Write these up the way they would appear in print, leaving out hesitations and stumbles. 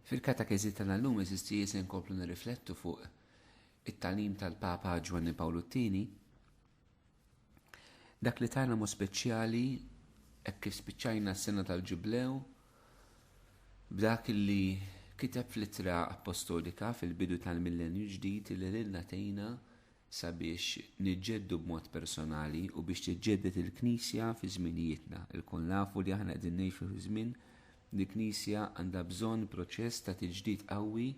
Fil-katakezi tal-lum eżisti se nkomplu nirriflettu fuq it-talim tal-Papa Giovanni Paolo II, dak li tagħna mo speċjali hekk kif spiċċajna s-sena tal-Ġublew b'dak li kiteb fl-ittra apostolika fil-bidu tal-millenju ġdid li lilna tgħinna sabiex niġġeddu b'mod personali u biex tiġġedded il-Knisja fi żminijietna. Il-kol nafu li aħna qegħdin ngħixu fi żmien li Knisja għandha bżonn proċess ta' tiġdid qawwi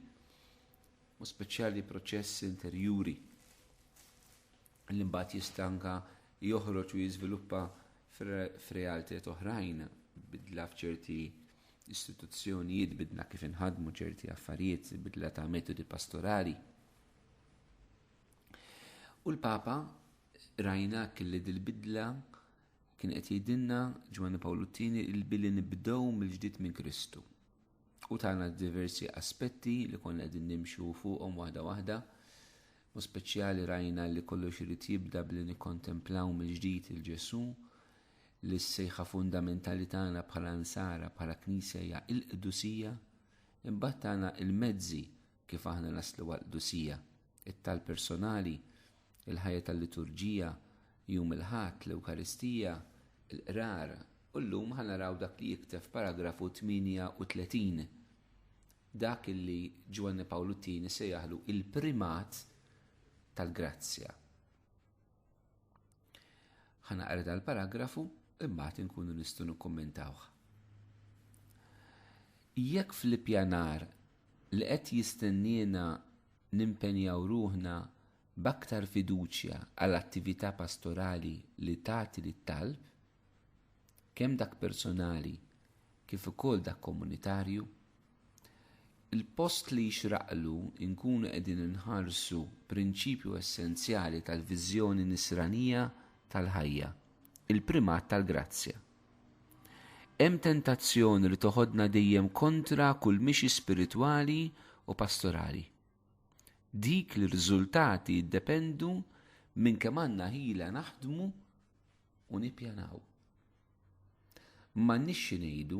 u speċjali proċess interjuri li mbagħad jista' anke joħroġ u jiżviluppa f'realtiet oħrajn, bidla f'ċerti istituzzjonijiet, bidla kif inħadmu ċerti affarijiet, bidla ta' metodi pastorali. U l-Papa rajna kelli dil-bidla kien qed jgħidilna Giovanni Paolo II il-billi nibdew mill-ġdid minn Kristu. U tagħna diversi aspetti li konna qegħdin nimxu fuqhom waħda waħda, u speċjali rajna li kollox irid jibda billi nikkontemplaw mill-ġdid il-Ġesu, li s-sejħa fundamentali tagħna bħala nsara bħala Knisja hija l-Qdusija, imbagħad tagħna il-mezzi kif aħna naslu għall-Qdusija, it-tal personali, il-ħajja tal-liturġija, jum il-ħadd, l-Ewkaristija, il-qrar, u llum ħanaraw dak li jikteb f'paragrafu 38, dak li Giovanni Paolo II sejjaħlu il-primat tal-grazzja. Ħanaqra dal-paragrafu imbagħad inkunu nistgħu nikkummentawh. Jekk fl-ippjanar li qed jistenniena nimpenjaw ruħna b'aktar fiduċja għall-attività pastorali li tagħti lit-talb, kemm dak personali kif ukoll dak komunitarju, il-post li jixraqlu nkunu qegħdin inħarsu prinċipju essenzjali tal-viżjoni nisranija tal-ħajja, il-primat tal-grazzja. Hemm tentazzjoni li toħodna dejjem kontra kull mixi spiritwali u pastorali. Dik li r-riżultati jiddependu minn kemm għandna ħila naħdmu u nippjanaw. M'għandniex xi ngħidu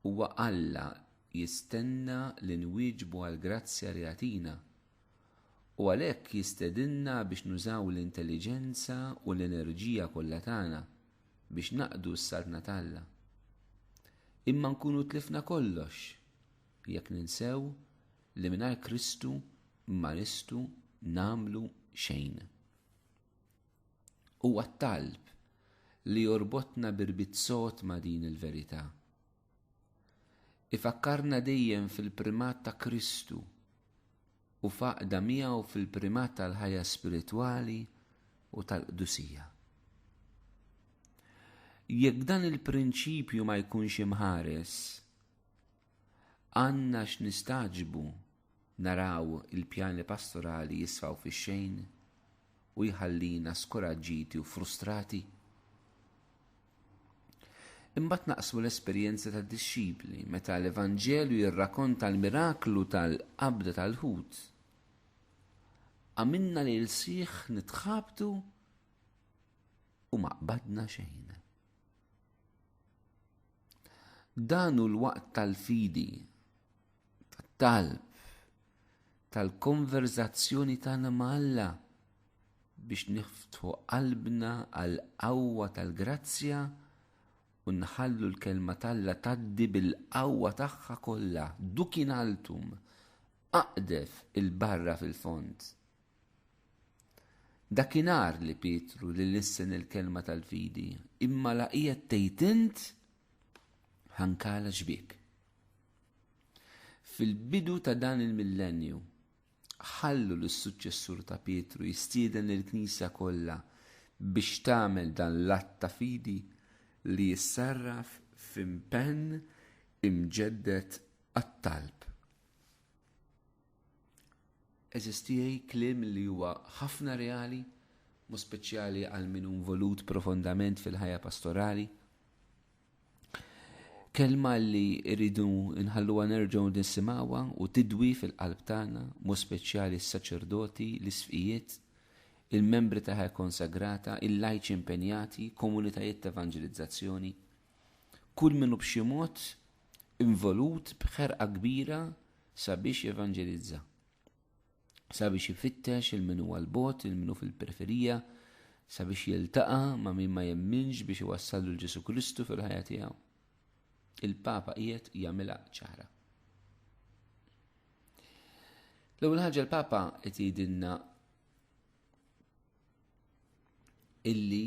huwa Alla jistenna li nwieġbu għall-grazzja li jagħtina u għalhekk jistedinna biex nużaw l-intelliġenza u l-enerġija kollha tagħna biex naqdu s-sarna tagħha. Imma nkunu tlifna kollox jekk ninsew li mingħajr Kristu ma nistgħu nagħmlu xejn. Huwa t-talb li jorbotna birbizzot ma' din il-verità. Ifakkarna dejjem fil-primat ta' Kristu u faqda miegħu fil-primat tal-ħajja spiritwali u tal-qdusija. Jekk dan il-prinċipju ma jkunx imħares, għandna x'nistaġbu naraw il-pjani pastorali jisfaw fix-xejn u jħallina skoraġġiti u frustrati. Imbagħad naqsmu l-esperjenza tad-dixxipli meta l-Evanġelju jirrakkonta l-miraklu tal-qabda tal-ħut. Għamilna li l-sieħ nitħabtu u ma qbadna xejn. Dan hu l-waqt tal-fidi, tat-talb, tal-konverzazzjoni tagħna ma' Alla biex niftħu qalbna għal qawwa tal-grazzja u nħallu l-kelma tagħha tgħaddi bil-qawwa tagħha kollha dukin altum aqdef il-barra fil-fond. Dakinhar li Pietru li lissen il-kelma tal-fidi imma laqiet tgħid int ħankala xbik. Fil-bidu ta' dan il-millenju ħallu l-suċċessur ta' Pietru jistieden lill-Knisja kollha biex tagħmel dan l-att ta' fidi li jissarraf f'impenn imġeddet għat-talb. Eżistijaj kliem li huwa ħafna reali, mu speċjali għal min involut profondament fil-ħajja pastorali, kelma li rridu nħalluha nerġgħu nisimgħuha u tidwi fil-qalb tagħna, mu speċjali s-saċerdoti, l-isfijiet, il-membri taħħa konsagrata, il-lajċi impenjati, komunitajiet ta' evanġelizzazzjoni. Kull minnu b'xi mod involut b'ħerqa kbira sabiex jevanġelizza. Sabiex jifittex il-minu għal-bot, il-minu fil-periferija, sabiex jiltaqa ma' min ma jemminx biex iwassallu l-Ġesu Kristu fil-ħajja tiegħu. Il-Papa qiegħed jagħmilha ċara. L-ewwel ħaġa l-Papa qed jgħidilna illi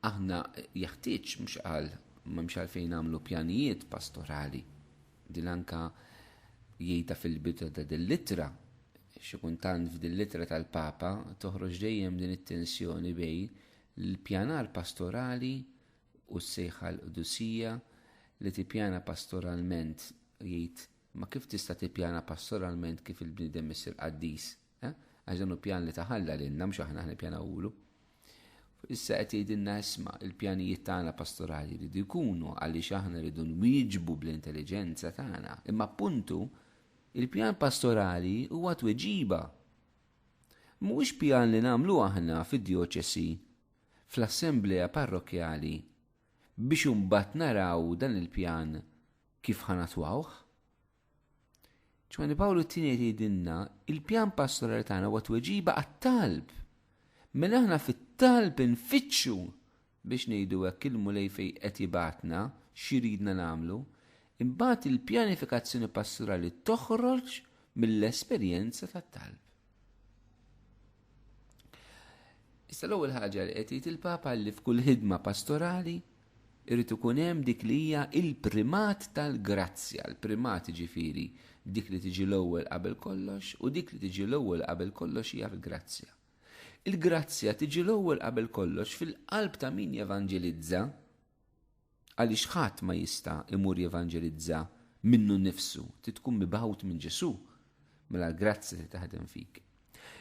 aħna jeħtieġ mhux qal m'hemmx għalfejn nagħmlu pjanijiet pastorali. Din anka jgħidha fil-bidu ta' din-littra. Xi kuntant f'din-littra tal-Papa toħroġ dejjem din it-tensjoni bejn il-pjanar pastorali u s-sejħa l-qudusija li tippjana pastoralment jgħid ma kif tista' tippjana pastoralment kif il-bniedem issir qaddis. Għax dan hu pjan li taħalla lilna mhux aħna nippjanawlu. Issa qed jgħidilna isma' il-pjanijiet tagħna pastorali jridu jkunu għaliex aħna rridu nwieġbu bl-intelligenza tagħna. Imma appuntu il-pjan pastorali huwa tweġiba. Mhuwiex pjan li nagħmlu aħna fid-djoċesi fl-assembleja parrokjali biex imbagħad naraw dan il-pjan kif ħanatwawh. Ġwani Pawlu t-tieni jgħidilna il-pjan pastorali tagħna huwa tweġiba għat-talb. Mela aħna fit-talb nfittxu biex ngħidu hekk il-mulej fejn qed jibgħatna x'iridna nagħmlu, imbagħad il-pjanifikazzjoni pastorali toħroġ mill-esperjenza tat-talb. Issa l-ewwel ħaġa li qed jgħid il-Papa li f'kull ħidma pastorali irid ikun hemm dik li hija il-primat tal-grazzja, il-primat ġifieri dik li tiġi l-ewwel qabel kollox u dik li tiġi l-ewwel qabel kollox hija l-grazzja. Il-grazzja tiġi l-ewwel qabel kollox fil-qalb ta' min jevanġelizza għaliex ħadd ma jista' imur jevanġelizza minnu nnifsu, tkun mibgħut minn Ġesu mela l-grazzja li taħdem fik.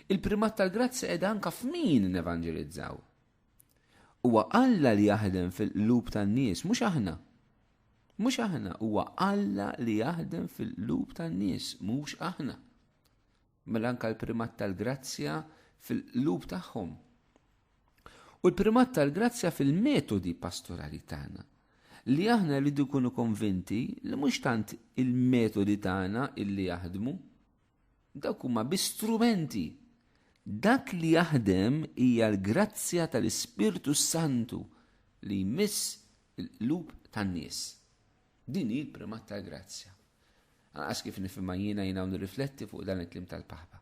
Il-primat tal-grazzja qiegħda anke f'min nevanġelizzaw. Huwa Alla li jaħdem fil-qlub tan-nies, mhux aħna. Mhux aħna, huwa Alla li jaħdem fil-qlub tan-nies, mhux aħna. Mela anke l-primat tal-grazzja fil-qlub tagħhom. U l-primat tal-grazzja fil-metodi pastorali tagħna. Li aħna rridu nkunu konvinti li mhux tant il-metodi tagħna illi jaħdmu, dawk huma b'istrumenti. Dak li jaħdem hija l-grazzja tal-Ispirtu Santu li jmiss il-qlub tan-nies. Din hi l-primat tal-grazzja. Anqas kif nifhimha jiena nirrifletti fuq dan il-kliem tal-Papa.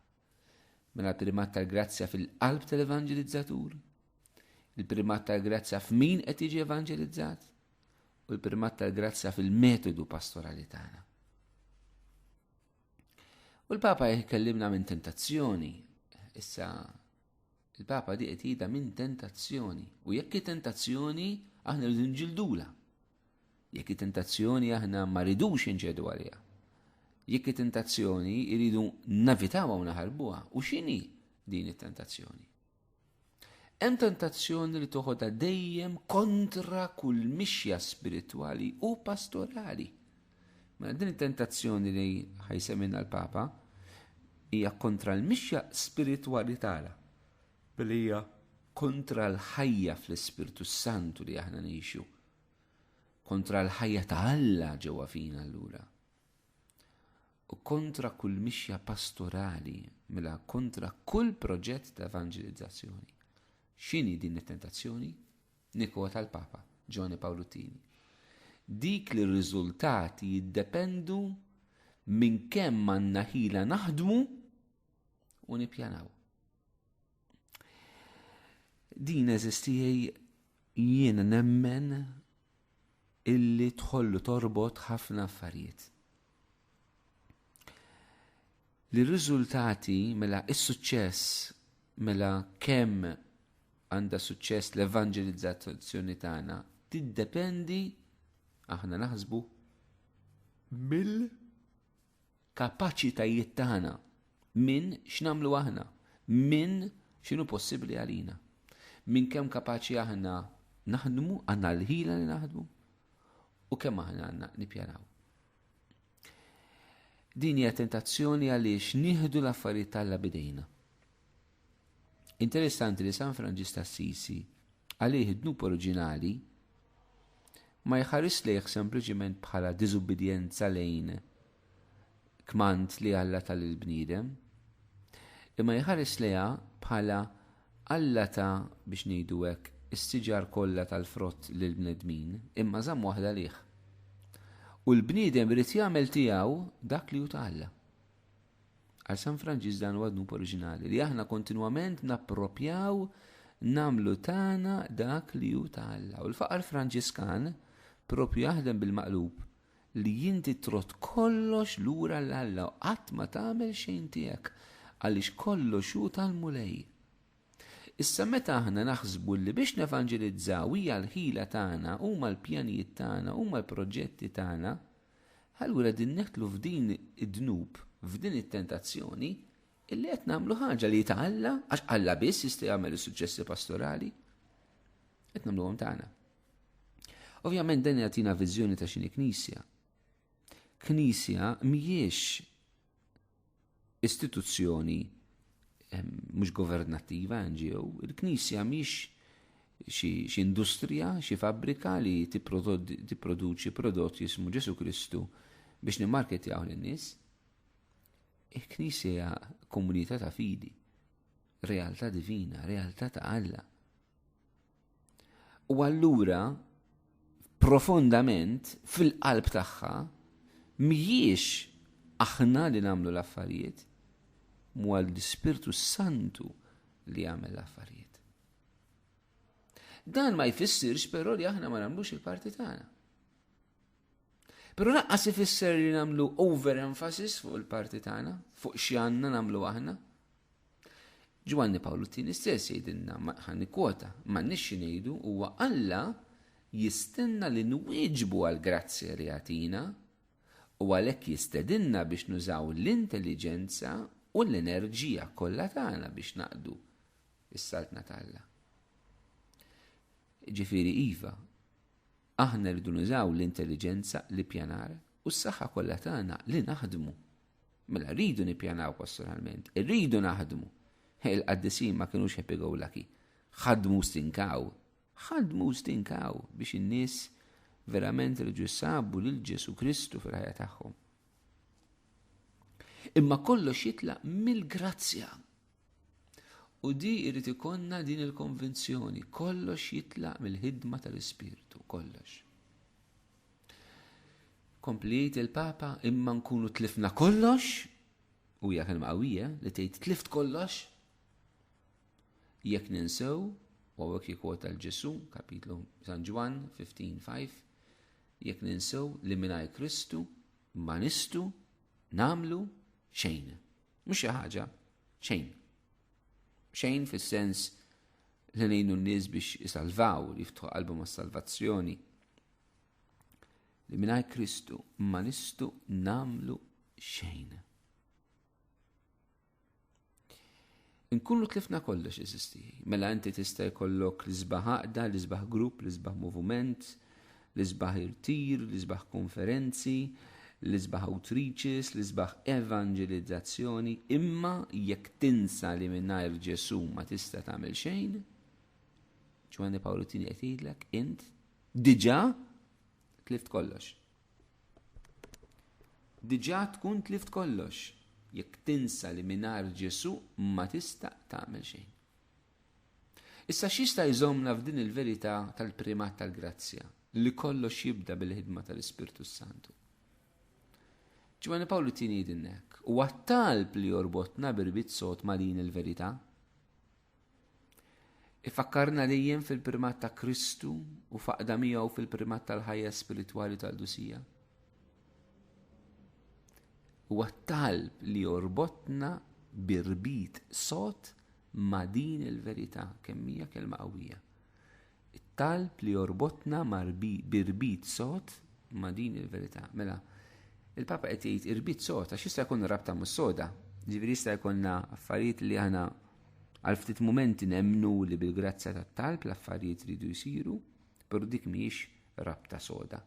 Mela l-primat tal-grazzja fil-qalb tal-evanġelizzatur, il-primat tal-grazzja f'min qed jiġi evanġelizzat u l-primat tal-grazzja fil-metodu pastorali tagħna. U l-Papa jkellimna minn tentazzjoni. Issa il-Papa di qed jgħidha minn tentazzjoni u jekk tentazzjoni aħna rridu nġildula. Jekk tentazzjoni aħna ma ridux inġedu għaliha. Jekk tentazzjoni iridu navitawha u naħarbuha. U x'inhi din it-tentazzjoni? Hemm tentazzjoni li toħodha dejjem kontra kull mixja spiritwali u pastorali. Ma din it-tentazzjoni li ħajsemminha l-Papa hija kontra l-mixja spiritwali tagħna. Billi hija kontra l-ħajja fl-Ispirtu Santu li aħna ngħixu. Kontra l-ħajja ta' Alla ġewwa fina allura. U kontra kull mixja pastorali, mela kontra kull proġett ta' evanġelizzazzjoni. X'inhi din it-tentazzjoni? Nikwota tal-Papa Giovanni Paolo II. Dik li r-riżultati jiddependu minn kemm għandna ħila naħdmu u nippjanaw. Din eżistijaj jiena nemmen illi tħollu torbot ħafna affarijiet. Li r-riżultati mela is-suċċess mela kemm għandha suċċess l-evanġelizzazzjoni tagħna tiddependi aħna naħsbu mill-kapaċitajiet tagħna minn x'namlu aħna, minn x'inhu possibbli għalina, minn kemm kapaċi aħna naħdmu għandna l-ħila li naħdmu u kemm aħna għandna nippjanaw. Din hija tentazzjoni għaliex nieħdu l-affarijiet Alla bidejna. Interessanti li San Franġis ta' Assisi għalih id-dnub oriġinali ma jħares lejh sempliċiment bħala diżubbidjenza lejn kmand li Alla tal-bniedem, imma jħares lejha bħala Alla ta' biex ngħidu hekk is-siġar kollha tal-frott lill-bnedmin, imma żamm waħda lih. U l-bniedem irid jagħmel tiegħu dak li hu ta' Alla. Għal San Franġis dan huwa dnub oriġinali li aħna kontinwament nappropjaw nagħmlu tagħna dak li hu ta' Alla. U l-faqar Franġiskan propju jaħdem bil-maqlub li jinti trott kollox lura l-Alla u qatt ma tagħmel xejn tiegħek għaliex kollox hu tal-mulej. Issa meta aħna naħsbu li biex nevanġelizzaw hija l-ħila tagħna huma l-pjanijiet tagħna huma l-proġetti tagħna, allura din neħtlu f'din id-dnub, f'din it-tentazzjoni illi qed nagħmlu ħaġa li ta' Alla għax Alla biss jista' jagħmel is-suċċessi pastorali qed nagħmluhom tagħna. Ovvjament dan jagħtina viżjoni ta' x'inhi Knisja. Knisja mhijiex istituzzjoni mhux governattiva NGO, il-Knisja mhix xi industrija, xi fabbrika li tipproduċi prodotti jismu Ġesu Kristu biex nimmarketjaw lin-nies. Il-Knisja hija komunità ta' fidi, realtà divina, realtà ta' Alla. U allura profondament fil-qalb tagħha mhijiex aħna li nagħmlu l-affarijiet, huwa l-Ispirtu Santu li jagħmel l-affarijiet. Dan ma jfissirx però li aħna ma nagħmlux il-parti tagħna. Però naqqas ifisser li nagħmlu overemphasis fuq il-parti tagħna, fuq xi għandna nagħmlu aħna. Ġwanni Pawluttini stess jgħidilna ħanni kwota, m'għandniex ngħidu huwa Alla jistenna li nwieġbu għall-grazzja li jagħtina u għalhekk jistedinna biex nużaw l-intelligenza u l-enerġija kollha tagħna biex naqdu is-saltna ta' Alla. Ġifieri iva, aħna rridu nużaw l-intelligenza li pjanar u s-saħħa kollha tagħna li naħdmu. Mela rridu nippjanaw pastoralment, irridu naħdmu. Il-qaddisin ma kinux happy go lucky. Ħadmu stinkaw biex in-nies verament irġu jsabu lil Ġesu Kristu fil-ħajja tagħhom. Imma kollox jitlaq mill-grazzja. U di irrid ikonna din il-konvinzjoni, kollox jitlaq mill-ħidma tal-Ispirtu, kollox. Komplijt il-Papa imma nkunu tlifna kollox, u hija kelma qawwija li tgħid tlift kollox, jekk ninsew, u hekk jikwota l-Ġesu, kapitlu San Ġwan 15:5, jekk ninsew li mingħajr Kristu ma nistu nagħmlu xejn. Mhux xi ħaġa, xejn. Xejn fis-sens li ngħinu n-nies biex isalvaw, li jiftħu qalbhom għas-salvazzjoni. Li mingħajr Kristu ma nistu nagħmlu xejn. Nkunu tlifna kollox eżisti. Mela inti tista' jkollok l-isbaħ għaqda, l-isbaħ grupp, l-isbaħ moviment, l-isbaħ irtir, l-isbaħ konferenzi, l-isbaħ outreaches, l-isbaħ evangelizzazzjoni, imma jekk tinsa li mingħajr Ġesu ma tista' tagħmel xejn, Ġwanni Pawluttini qed jgħidlek int diġà tlift kollox. Diġà tkun tlift kollox jekk tinsa li mingħajr Ġesu ma tista' tagħmel xejn. Issa x'jista' jżommna f'din il-verità tal-primat tal-grazzja li kollox jibda bil-ħidma tal-Ispirtu Santu. Ġwanni Pawluttini jgħidilnek, huwa talb li jorbotna birbit sod ma' din il-verità. Ifakkarna dejjem fil-primat ta' Kristu u faqda miegħu fil-primat tal-ħajja spiritwali tal-Dusija. Huwa talb li jorbotna birbit sod ma' din il-verità kemm hija kelma qawwija. It-talb li jorbotna birbit sod ma' din il-verità. Mela il-Papa qed jgħid irbit sod għax jista' jkun rabta mus-soda. Ġifieri jista' jkollna affarijiet li aħna għal ftit mumenti nemmnu li bil-grazzja tat-talb l-affarijiet ridu jsiru, però dik mhijiex rabta soda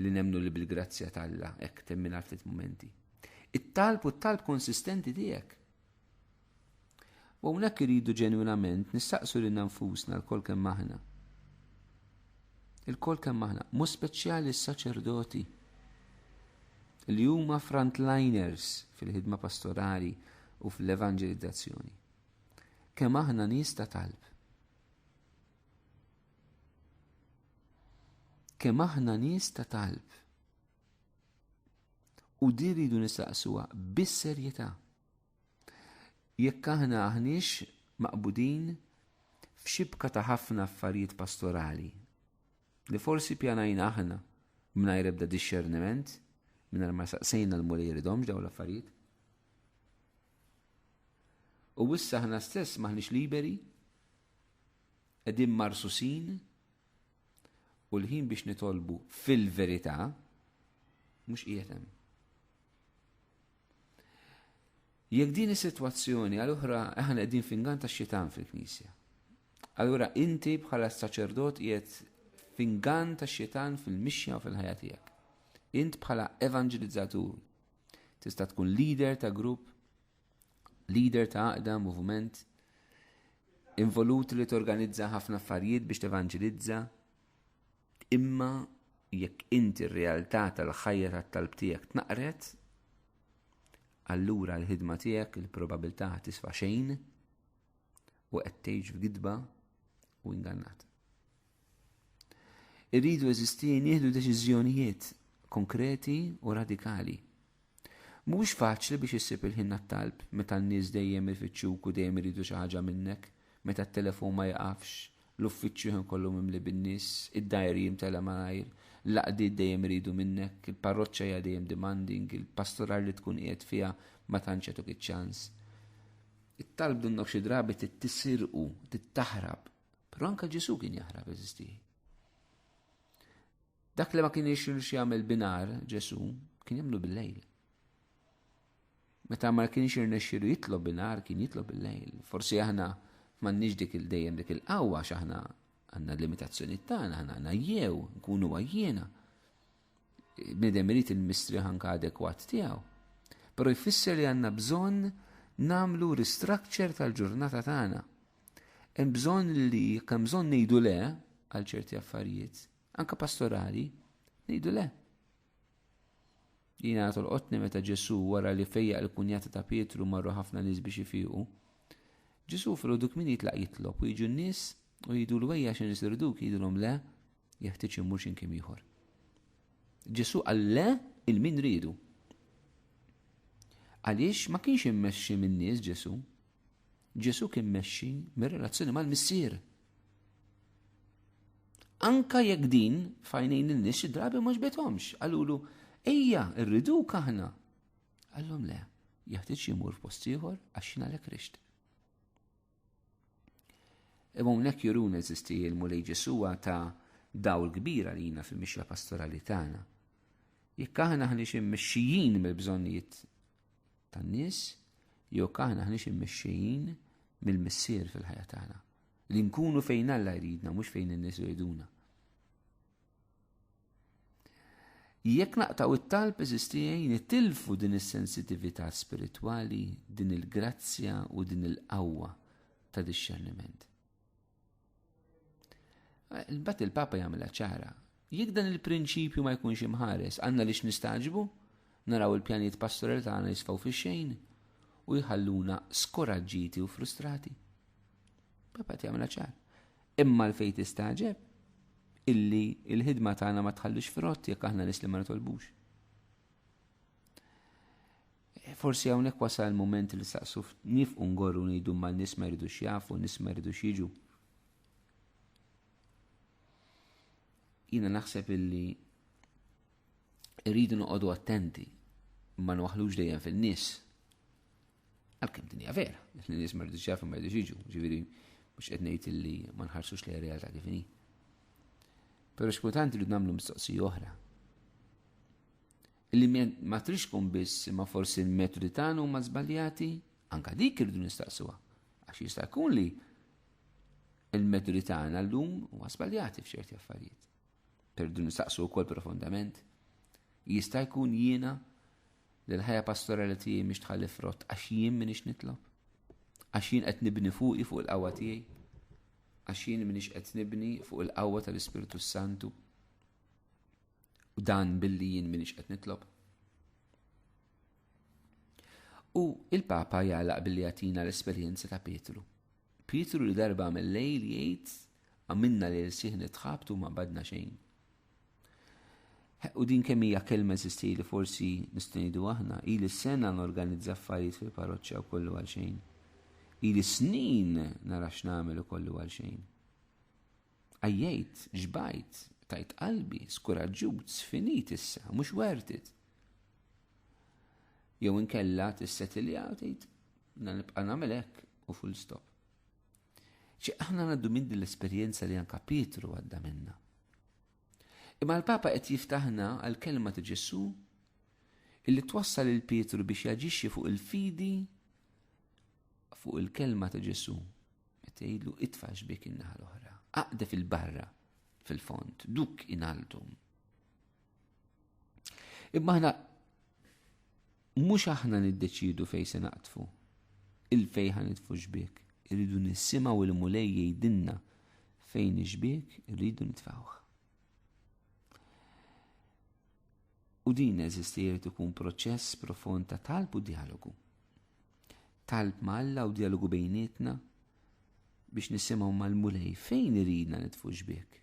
li nemmnu li bil-grazzja tal-Alla hekk temmina għal ftit mumenti. It-talb u t-talb konsistenti tiegħek. U hawnhekk iridu ġenwinament nistaqsu lil nfusna l-kol kemm aħna. Il-kol kemm aħna, mu speċjali s-saċerdoti li huma frontliners fil-ħidma pastorali u fil-evangelizzazzjoni. Kemm aħna nies ta' talb. Kemm aħna nies ta' talb. U din iridu nistaqsuha bis-serjetà. Jekk aħna aħniex maqbudin f'xibka ta' ħafna affarijiet pastorali li forsi pjanajna aħna mingħajr ebda discerniment, mingħajr ma saqsejna l-muli jridhomx dawn l-affarijiet. U issa aħna stess maħniex liberi, qegħdin marsusin u l-ħin biex nitolbu fil-verità mhux qiegħed hemm. Jekk din is-sitwazzjoni għal-oħra aħna qegħdin fingan tax-xitan fil-Knisja. Allura inti bħala saċerdot qiegħed fingan tax-xitan fil-mixja u fil-ħajja tiegħek. Int bħala evangelizzatur tista' tkun leader ta' grupp, leader ta' għaqda, movement, involut li torganizza ħafna affarijiet biex tevangelizza, imma jekk inti r-realtà tal-ħajja tat-talb tiegħek tnaqret, allura l-ħidma tiegħek il-probabilità tisfa' xejn u qed tgħix f'gidba u ingannat. Irridu eżistien jieħdu deċiżjonijiet konkreti u radikali. Mhux faċli biex issib il-ħin talb meta n-nies dejjem ifittxuk u dejjem iridu xi ħaġa minnek, meta t-telefon ma jaqafx, l-uffiċċju kollu mimli bin-nies, id-dajri jimtela malajr, l-laqdiet dejjem iridu minnek, il-parroċċa hija dejjem demanding, il-pastoral li tkun qiegħed fiha ma tantx jagħtuk iċ-ċans. It-talb dunnok xi drabi tittisirqu, tittaħrab, però anke Ġesu kien jaħrab eżistih. Dak li ma kienx jagħmel binar Ġesu kien jagħmlu bil-lejl. Meta ma kienx irnexxielu jitlob binar kien jitlob bil-lejl. Forsi aħna m'għandniex dik il-dejjem dik il-qawwa x'aħna għandna limitazzjonijiet tagħna, aħna għajjew, nkunu għajjena. Bniedem irid il-mistrieħ anke adekwat tiegħu. Però jfisser li għandna bżonn nagħmlu restructure tal-ġurnata tagħna. Hemm bżonn li kemm bżonn ngħidu le għal ċerti affarijiet, anke pastorali, ngħidu le. Jiena tolqotni meta Ġesu wara li fejjaq il-kunjata ta' Pietru marru ħafna nies biex ifiqu. Ġesu filgħodu kmin jitlaq jitlob u jiġu n-nies u jgħidu l-wejja x'in isirduk jgħidulhom le jeħtieġ imur x'imkien ieħor. Ġesu qal le il-min riedu. Għaliex ma kienx immexxi min-nies Ġesu. Ġesu kien mexxi mir-relazzjoni mal-Missier. Anka jekk din fajnejn in-nies xi drabi ma ġbethomx, qalulu ejja rriduk aħna. Għallhom le, jeħtieġ jimur f'post ieħor għax jiena lek rixt. Imma hawnhekk juruna eżisti l-mulej Ġesuwa ta' dawl kbira li jiena fil-mixja pastorali tagħna. Jekk aħna ħniex immexxijin mill-bżonnijiet tan-nies, jew aħna ħniex immexxijin mill-Missier fil-ħajja tagħna. Li nkunu fejn Alla jridna mhux fejn in-nies jriduna. Jekk naqtaw it-talb eżistijaj nitilfu din is-sensitività spiritwali, din il-grazzja u din il-qawwa ta' disċerniment. Il-bat il-Papa jagħmilha ċara. Jekk dan il-prinċipju ma jkunx imħares, għandna lix nistaġbu, naraw il-pjanijiet pastorali tagħna jisfaw fix-xejn u jħalluna skoraġġiti u frustrati. Papa jagħmilha ċara. Imma l-fejn tistaġeb illi il-ħidma tagħna ma tħallix frott jekk aħna nies li ma nitolbux. Forsi hawnhekk wasal il-mument li saqsu nifqu ngorru ngħidu ma n-nies ma jridux jafu, n-nies ma jridux jiġu. Jiena naħseb illi rridu noqogħdu attenti ma nwaħlux dejjem fin-nies. Għalkemm din hija vera, n-nies ma jridux jafu ma jridux jiġu, ġifieri mhux qed ngħid illi ma nħarsux lejn realtà kif inhi. Pero xkultant li namlu mistoqsija oħra. Illi ma trix tkun biss ma forsi l-metodi tagħna huma żbaljati, anke dik irridu nistaqsuha. Għax jista' jkun li l-metodi tagħna llum huma żbaljati f'ċerti affarijiet. Irridu nistaqsu wkoll profondament. Jista' jkun jiena li l-ħajja pastorali tiegħi mhix tħalli frott għax jien m'iniex nitlob. Għax jien qed nibni fuqi fuq il-qawwa tiegħi. għax jien minix qed nibni fuq il-qawwa tal-Ispiritu Santu u dan billi jien minix qed nitlob. U il-Papa jgħalaq billi jagħtina l-esperjenza ta' Petru. Petru li darba mill-lejl jgħid għamilna li l-sieħ nitħabtu ma badna xejn. U din kemm hija kelma eżisti li forsi nistgħu aħna, ili sena norganizza affarijiet fil-parroċċja u kollu għal xejn. Ili snin nara x'nagħmel u kollu għal xejn. Għajjejt, ġbajt, tajt qalbi, skoraġġut, sfinit issa, mhux worth it. Jew inkella tissetilja u tgħid nibqa' nagħmel hekk u full stop. Aħna ngħaddu minn din l-esperjenza li anke Petru għadda minnha. Imma l-Papa qed jiftaħna għal kelma ta' Ġesu illi twassal il Petru biex jaġixxi fuq il-fidi fuq il-kelma ta' Ġesu. Meta jgħidlu itfax bik in-naħa l-oħra, aqda fil-barra fil-font, duk inaltum. Imma aħna mhux aħna niddeċidu fejn se naqtfu, il-fejn ħanitfu xbik. Irridu nissimgħu il-mulej jgħidilna fejn ixbik, irridu nitfgħuh. U din eżisti jrid ikun proċess profond ta' talb u dialogu. Talb ma' Alla u dialogu bejnietna biex nisimgħu mal-mulej fejn iridna nitfu xbik.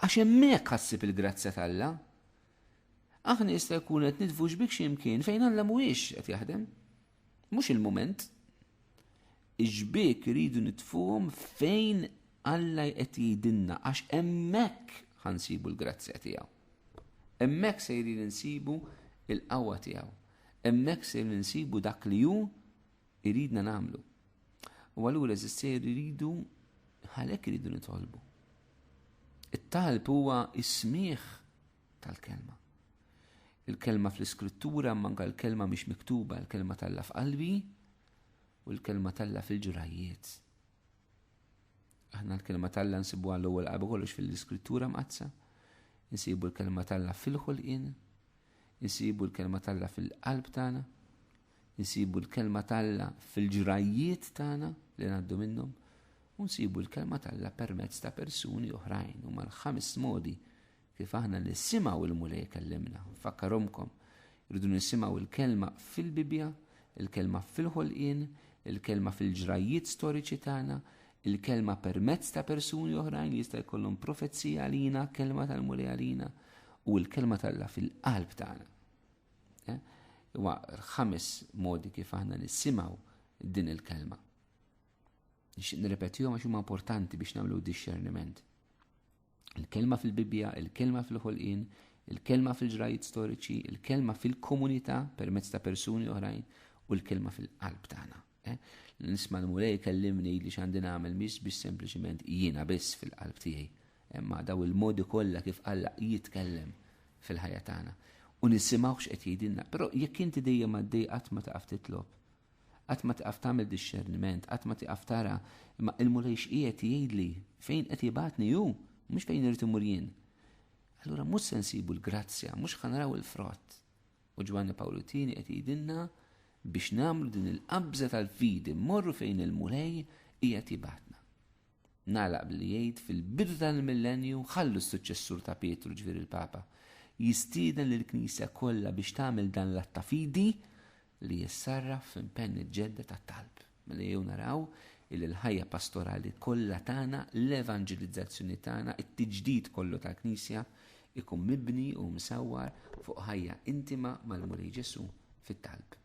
Għax hemmhekk ħassib il-grazzja tal-Alla. Aħna jista' jkun qed nitfu xbik x'imkien fejn Alla mhuwiex qed jaħdem. Mhux il-mument. Iġbik iridu nitfuhom fejn Alla qed jgħidilna għax hemmhekk ħansibu l-grazzja tiegħu. Hemmhekk se jrid insibu l-qawwa tiegħu. Hemmhekk se nsibu dak li hu iridna nagħmlu. U allura eżisti jridu għalhekk iridu nitolbu. It-talb huwa is-smigħ tal-kelma. Il-kelma fl-iskrittura manka l-kelma mhix miktuba, l-kelma talla f'qalbi u l-kelma talla fil-ġurajiet. Aħna l-kelma talla nsibuha l-ewwel qabel kollox fil-iskrittura mqazza, nsibu l-kelma talla fil-ħolqien, nsibu l-kelma talla fil-qalb tagħna, nsibu l-kelma talla fil-ġurajiet tagħna li ngħaddu minnhom, u nsibu l-kelma talla permezz ta' persuni oħrajn huma l-5 modi kif aħna nissimgħu il-mulej kellimna. Fakkarhomkom, irridu nisimgħu il-kelma fil-Bibja, il-kelma fil-ħolqien, il-kelma fil-ġrajiet storiċi tagħna, il-kelma permezz ta' persuni oħrajn li jista' jkollhom profezzija għalina, kelma tal-mulej għalina, u l-kelma talla fil-qalb tagħna. Huwa 5 modi kif aħna nissimgħu din il-kelma. Nirrepetihom għax huma importanti biex nagħmlu discerniment. Il-kelma fil-Bibja, il-kelma fil-ħolqien, il-kelma fil-ġrajiet storiċi, il-kelma fil-komunità permezz ta' persuni oħrajn u l-kelma fil-qalb tagħna. Nisma' l-mulej kellimni li x'għandi nagħmel biex sempliċiment jiena biss fil-qalb tiegħi. Imma daw il-modi kollha kif Alla jitkellem fil-ħajja tagħna. U nisimgħu x'qed jgħidilna, però jekk inti dejjem għaddej qatt ma taqaf titlob, qatt ma taqaf tagħmel discerniment, qatt ma taqaf tara imma il-mulej x'qiegħed jgħidli fejn qed jibgħatni hu, mhux fejn irid imur jien. Allura mhux se nsibu l-grazzja, mhux ħanaraw il-frott. U Ġwanni Pawlutini qed jgħidilna biex nagħmlu din il-qabża tal-fidi mmorru fejn il-mulej qiegħed jibgħatna. Nagħlaq billi jgħid fil-bidu tal-millenju ħallu s-suċċessur ta' Petru ġifieri il-Papa jistieden lill-Knisja kollha biex tagħmel dan l-att ta' fidi li jissarraf f'impenn ġedda tat-talb. Mela jew naraw il-ħajja pastorali kollha tagħna, l-evanġelizzazzjoni tagħna, it-tiġdid kollu tal-Knisja ikun mibni u msawwar fuq ħajja intima mal-mulej Ġesu fit-talb.